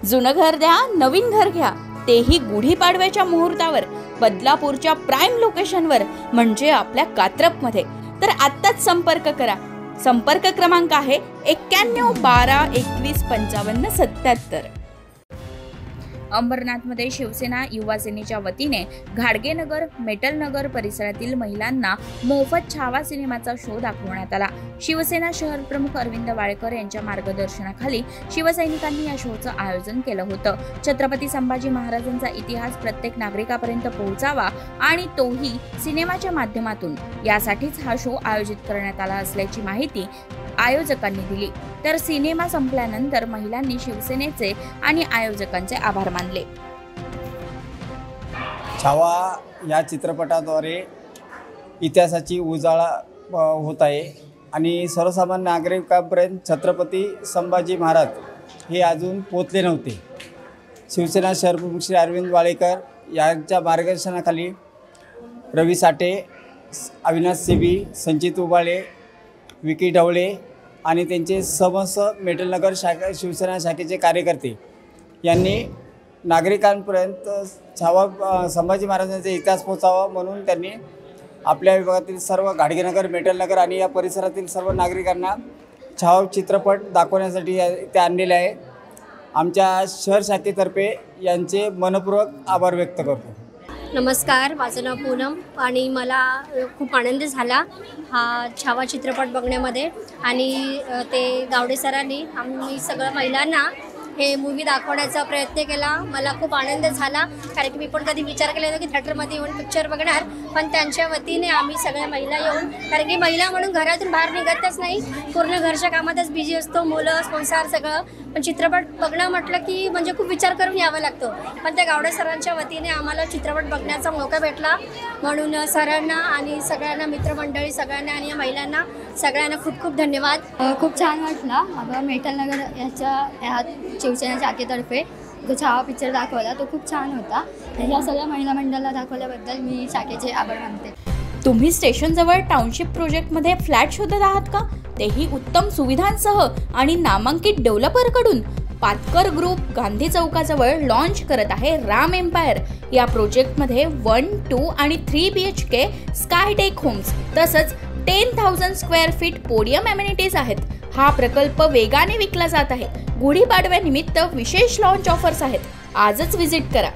जुनं घर द्या, नवीन घर घ्या, तेही गुढीपाडव्याच्या मुहूर्तावर, बदलापूरच्या प्राइम लोकेशनवर, म्हणजे आपल्या कात्रपमध्ये. तर आत्ताच संपर्क करा. संपर्क क्रमांक आहे 91 12 21 55 77. अंबरनाथमध्ये शिवसेना युवा सेनेच्या वतीने घाडगेनगर, मेटलनगर परिसरातील महिलांना मोफत छावा सिनेमाचा शो दाखवण्यात आला. शिवसेना शहर प्रमुख अरविंद वाळकर यांच्या मार्गदर्शनाखाली शिवसैनिकांनी या शोचं आयोजन केलं होतं. छत्रपती संभाजी महाराजांचा इतिहास प्रत्येक नागरिकापर्यंत पोहोचावा आणि तोही सिनेमाच्या माध्यमातून, यासाठीच हा शो आयोजित करण्यात आला असल्याची माहिती आयोजकांनी दिली. तर सिनेमा संपल्यानंतर महिलांनी शिवसेनेचे आणि आयोजकांचे आभार मानले. छावा या चित्रपटाद्वारे इतिहासाची उजाळा होत आहे आणि सर्वसामान्य नागरिकांपर्यंत छत्रपती संभाजी महाराज हे अजून पोचले नव्हते. शिवसेना शहरप्रमुख श्री अरविंद वाळेकर यांच्या मार्गदर्शनाखाली रवी साठे, अविनाश सेबी, संचित उबाळे, विकी ढवळे आणि त्यांचे समस्त मेटलनगर शिवसेना शाखेचे कार्यकर्ते यांनी नागरिकांपर्यंत छावा संभाजी महाराजांचा इतिहास पोचावा म्हणून त्यांनी आपल्या विभागातील सर्व घाडगेनगर, मेटलनगर आणि या परिसरातील सर्व नागरिकांना छावा चित्रपट दाखवण्यासाठी ते आणलेले आहे. आमच्या शहर शाखेतर्फे यांचे मनपूर्वक आभार व्यक्त करतो. नमस्कार, माझं नाव पूनम आणि मला खूप आनंद झाला हा छावा चित्रपट बघण्यामध्ये. आणि ते गावडे सरांनी आम्ही सगळ्या महिलांना हे मूवी दाखवण्याचा प्रयत्न केला. मला खूप आनंद झाला, कारण की मी पण कधी विचार केला नव्हता की थिएटरमध्ये येऊन पिक्चर बघणार, पण त्यांच्या वतीने आम्ही सगळ्या महिला येऊन, कारण की महिला म्हणून घरातून बाहेर निघतच नाही, पूर्ण घरच्या कामातच बिझी असतो, मुलं, संसार सगळं. पण चित्रपट बघणं म्हटलं की म्हणजे खूप विचार करून यावं लागतं. पण त्या गावडे सरांच्या वतीने आम्हाला चित्रपट बघण्याचा मौका भेटला, म्हणून सरांना आणि सगळ्यांना, मित्रमंडळी सगळ्यांना आणि या महिलांना सगळ्यांना खूप खूप धन्यवाद. खूप छान वाटला. अगं मेटलनगर ह्या शिवसेना शाखेतर्फे जो छावा पिक्चर दाखवला तो खूप छान होता. ह्या सगळ्या महिला मंडळाला दाखवल्याबद्दल मी शाखेचे आभार मानते. तुम्ही स्टेशनजवळ टाउनशिप प्रोजेक्टमध्ये फ्लॅट शोधत आहात का? तेही उत्तम सुविधांसह आणि नामांकित डेव्हलपरकडून. पातकर ग्रुप गांधी चौकाजवळ लॉन्च करत आहे राम एम्पायर. या प्रोजेक्टमध्ये 1, 2 आणि 3 BHK स्कायटेक होम्स तसंच 10,000 स्क्वेअर फीट पोडियम एमिनिटीज आहेत. हा प्रकल्प वेगाने विकला जात आहे. गुढीपाडव्यानिमित्त विशेष लॉन्च ऑफर्स आहेत. आजच व्हिजिट करा.